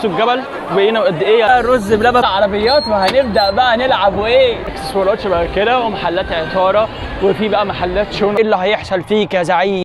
بصوا الجبل وبقينا قد ايه رز بلبن عربيات، وهنبدا بقى نلعب وايه اكسسوارات شبه كده ومحلات عطاره، وفي بقى محلات شون. ايه اللي هيحصل فيك يا زعيم؟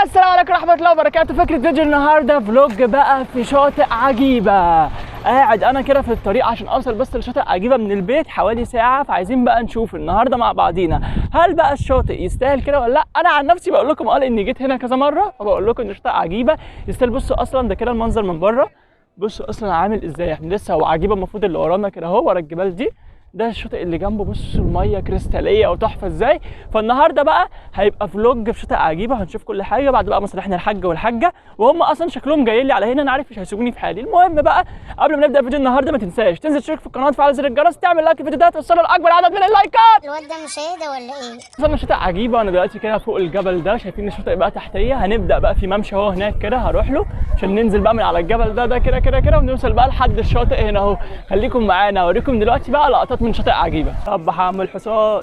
السلام عليكم ورحمة الله وبركاته. فكرة فيديو النهارده فلوج بقى في شاطئ عجيبة. قاعد انا كده في الطريق عشان اوصل بس لشاطئ عجيبة من البيت حوالي ساعة، فعايزين بقى نشوف النهارده مع بعضينا هل بقى الشاطئ يستاهل كده ولا لا. انا عن نفسي بقول لكم اني جيت هنا كذا مرة، فبقول لكم ان شاطئ عجيبة يستاهل. بصوا اصلا ده كده المنظر من بره، بصوا اصلا عامل ازاي. يعني لسه هو عجيبة المفروض اللي ورانا كده اهو ورا الجبال دي، ده الشاطئ اللي جنبه. بصوا الميه كريستاليه وتحفه ازاي. فالنهارده بقى هيبقى فلوج في شاطئ عجيبه، هنشوف كل حاجه. بعد بقى ما صالحنا الحاج والحاجه وهم اصلا شكلهم جايين لي على هنا، انا عارف مش هيسيبوني في حالي. المهم بقى قبل ما نبدا فيديو النهارده ما تنساش تنزل تشترك في القناه وتفعل زر الجرس، تعمل لايك الفيديو ده توصلوا لاكبر عدد من اللايكات. الواد ده مش هيدا ولا ايه؟ وصلنا شاطئ عجيبه، انا دلوقتي كده فوق الجبل ده، شايفين الشاطئ بقى تحتيه. هنبدا بقى في ممشى اهو هناك كده، هروح له عشان ننزل بقى من على الجبل ده كده ونوصل بقى لحد الشاطئ هنا اهو. خليكم معانا اوريكم دلوقتي بقى لقطات من شاطئ عجيبه. طب هعمل حصان.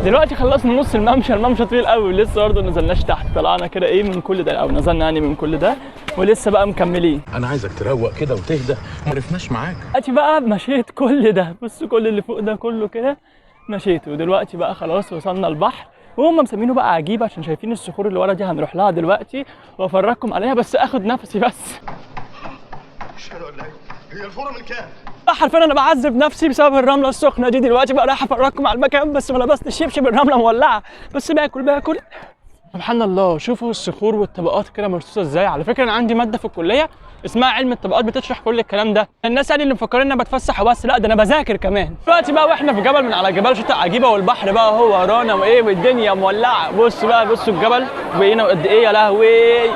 دلوقتي خلصنا نص الممشى، الممشى طويل قوي لسه برضه ما نزلناش تحت. طلعنا كده ايه من كل ده، او نزلنا يعني من كل ده ولسه بقى مكملين. انا عايزك تروق كده وتهدى، ما عرفناش معاك. دلوقتي بقى مشيت كل ده، بصوا كل اللي فوق ده كله كده مشيته، ودلوقتي بقى خلاص وصلنا البحر. وهم مسمينه بقى عجيبه عشان شايفين الصخور اللي ورا دي، هنروح لها دلوقتي وافرجكم عليها، بس اخد نفسي بس. مش حلو ولا ايه؟ هي الفوره من كام؟ حرفيا انا بعذب نفسي بسبب الرمله السخنه دي. دلوقتي بقى رايح افرجكم على المكان، بس ما لبست الشبشب الرمله مولعه، بس باكل. سبحان الله، شوفوا الصخور والطبقات كده مرصوصه ازاي. على فكره انا عندي ماده في الكليه اسمها علم الطبقات بتشرح كل الكلام ده. الناس يعني اللي مفكرين ان انا بتفسح وبس، لا ده انا بذاكر كمان. دلوقتي بقى واحنا في جبل من على جبال شاطئ عجيبه، والبحر بقى هو ورانا وايه، والدنيا مولعه. بصوا بقى، بصوا الجبل وبقينا قد ايه، يا لهوي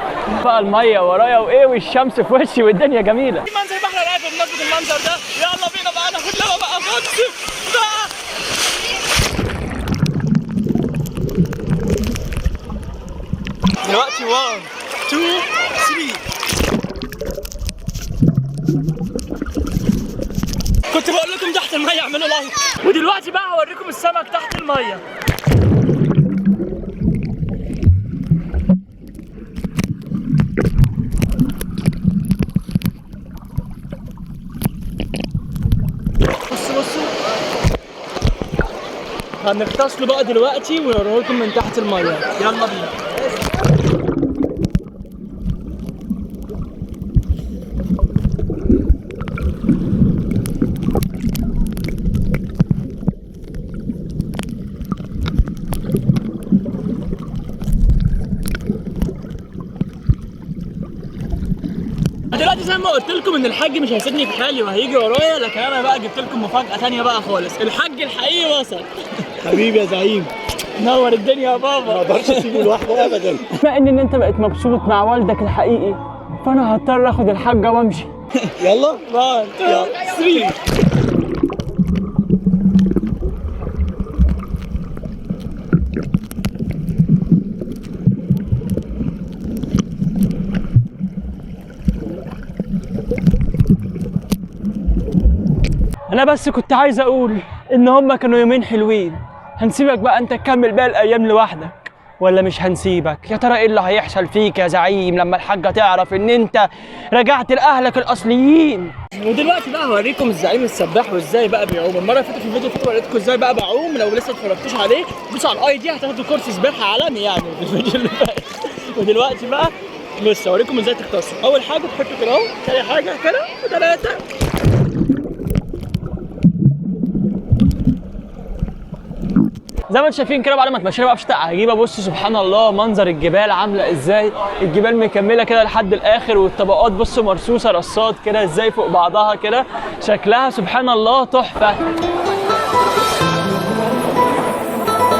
بقى الميه ورايا وايه، والشمس في وشي والدنيا جميله. في منظر بحر رايق بمناسبه المنظر ده. يلا بينا بقى ناخد لها بقى بقى. دلوقتي 1 2 3 كنت بقول لكم تحت الميه اعملوا لايك، ودلوقتي بقى هوريكم السمك تحت الميه. بصوا هنغتسلوا بقى دلوقتي ونوريكم من تحت الميه. يلا بينا. دلوقتي زي ما قلت لكم ان الحاج مش هيسيبني في حالي وهيجي ورايا، لكن انا بقى جبت لكم مفاجأة ثانية بقى خالص. الحاج الحقيقي وصل. حبيبي يا زعيم، نور الدنيا يا بابا. ما اقدرش اسيبه لوحده ابدا. بما ان انت بقيت مبسوط مع والدك الحقيقي، فانا هضطر اخد الحاجة وامشي. يلا 1 2 3. انا بس كنت عايز اقول ان هما كانوا يومين حلوين. هنسيبك بقى انت تكمل باقي الايام لوحدك ولا مش هنسيبك؟ يا ترى ايه اللي هيحصل فيك يا زعيم لما الحاجه تعرف ان انت رجعت لاهلك الاصليين؟ ودلوقتي بقى هوريكم الزعيم السباح وازاي بقى بيعوم. المره اللي فاتت في الفيديو وريتكم ازاي بقى بعوم، لو لسه ما اتفرجتوش عليه دوسوا على الاي دي هتاخدوا كورس سباحه عالمي يعني في الفيديو اللي فات. ودلوقتي بقى بص هوريكم ازاي تغطسوا. اول حاجه تحطوا كده اهو، تاني حاجه كده، وثلاثه. زي ما انتم شايفين كده بعد ما اتمشينا بقى في شاطئ عجيبه. بصوا سبحان الله منظر الجبال عامله ازاي، الجبال مكمله كده لحد الاخر، والطبقات بصوا مرصوصه رصات كده ازاي فوق بعضها كده، شكلها سبحان الله تحفه.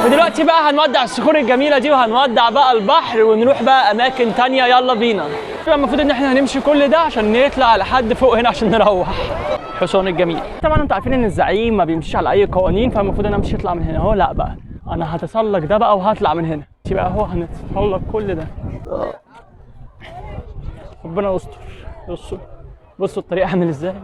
ودلوقتي بقى هنودع الصخور الجميله دي وهنودع بقى البحر ونروح بقى اماكن تانيه. يلا بينا. المفروض ان احنا هنمشي كل ده عشان نطلع لحد فوق هنا عشان نروح. الحصان الجميل. طبعا انتوا عارفين ان الزعيم ما بيمشيش على اي قوانين، فالمفروض انا امشي اطلع من هنا اهو. لا بقى انا هتسلق ده بقى وهطلع من هنا. بقى اهو هنتسلق كل ده. ربنا يستر. بصوا الطريق عامل ازاي،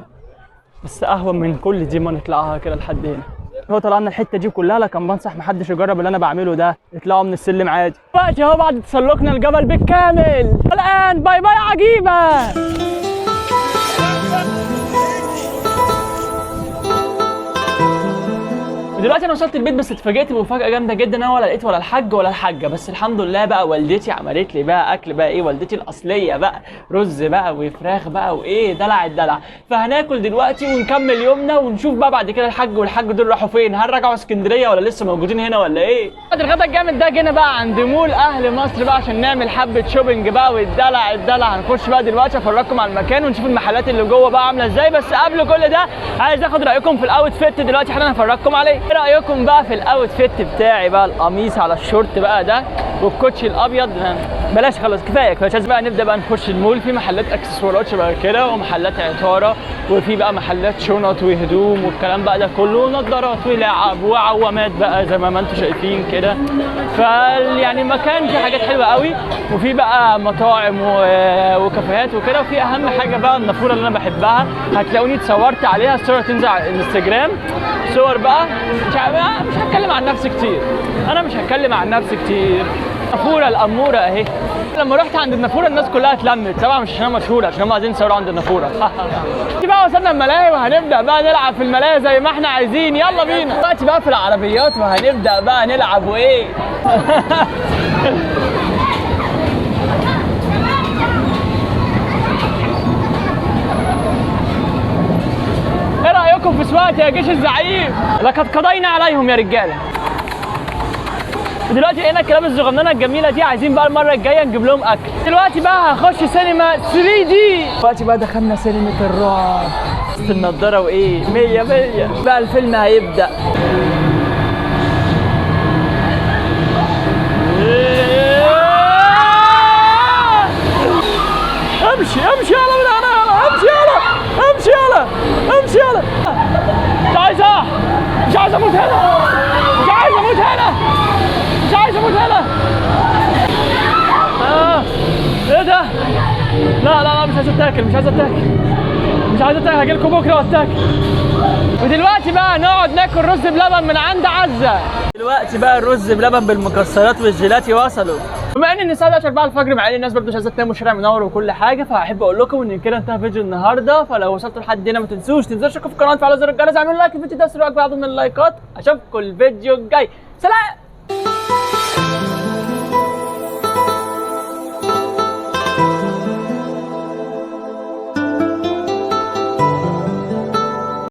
بس اهون من كل دي ما نطلعها كده لحد هنا. هو طلعنا الحته دي كلها، لكن بنصح محدش يجرب اللي انا بعمله ده، اطلعوا من السلم عادي. دلوقتي اهو بعد تسلقنا الجبل بالكامل، الان باي باي عجيبه. دلوقتي انا وصلت البيت، بس اتفاجئت بمفاجاه جامده جدا. انا ولا لقيت ولا الحاج ولا الحاجه، بس الحمد لله بقى والدتي عملت لي بقى اكل بقى ايه، والدتي الاصليه بقى، رز بقى وفراخ بقى وايه دلع الدلع. فهناكل دلوقتي ونكمل يومنا، ونشوف بقى بعد كده الحاج والحاج دول راحوا فين، هل رجعوا اسكندريه ولا لسه موجودين هنا ولا ايه. بعد الغدا الجامد ده جينا بقى عند مول اهل مصر بقى عشان نعمل حبه شوبينج بقى والدلع. هنخش بقى دلوقتي افرجكم على المكان ونشوف المحلات اللي جوه بقى عامله ازاي. بس قبل كل ده عايز اخد رايكم في الاوت فيت دلوقتي حالا هفرجكم عليه. ايه رايكم بقى في الاوت فيت بتاعي بقى، القميص على الشورت بقى ده والكوتشي الابيض. بلاش خلاص كفايه مش عايز بقى نبدا بقى نخش المول. في محلات اكسسوارات شبه كده ومحلات عطاره، وفي بقى محلات شنط وهدوم والكلام بقى ده كله، ونضارات ولعب وعوامات بقى زي ما انتم شايفين كده. يعني مكان فيه حاجات حلوه قوي، وفي بقى مطاعم وكافيهات وكده. وفي اهم حاجه بقى النافوره اللي انا بحبها، هتلاقوني اتصورت عليها، الصوره تنزل على الانستجرام. صور بقى مش هتكلم عن نفسي كتير، انا مش هتكلم عن نفسي كتير. النافوره الاموره اهي. لما رحت عند النافوره الناس كلها اتلمت، طبعا مش عشان انا مشهوره، عشان هم عايزين يصوروا عند النافوره. دلوقتي بقى وصلنا الملاهي، وهنبدا بقى نلعب في الملاهي زي ما احنا عايزين. يلا بينا دلوقتي بقى في العربيات، وهنبدا بقى نلعب وايه. ايه رايكم في سواقتي يا جيش الزعيم؟ لقد قضينا عليهم يا رجاله. دلوقتي هنا الكلاب الصغننه الجميله دي، عايزين بقى المره الجايه نجيب لهم اكل. دلوقتي بقى هخش سينما 3D. دلوقتي بقى دخلنا سينما الرعب، وسط النضاره وايه 100 بقى الفيلم هيبدا. امشي يلا من هنا، امشي يلا. مش عايز اموت هنا. ايه ده؟ لا مش عايز اتاكل. هجيلكم بكره واتاكل. ودلوقتي بقى نقعد ناكل رز بلبن من عند عزه. دلوقتي بقى الرز بلبن بالمكسرات والجيلاتي وصلوا. بما ان الساعه 11 بقى الفجر، مع ان الناس برضه مش عايزه تنام والشارع منور وكل حاجه، فهحب اقول لكم ان كده انتهى فيديو النهارده. فلو وصلتوا لحد هنا ما تنسوش تشتركوا في القناه وتفعلوا زر الجرس، اعملوا لايك للفيديو ده، سرعوا بعض من اللايكات. اشوفكم الفيديو الجاي، سلام.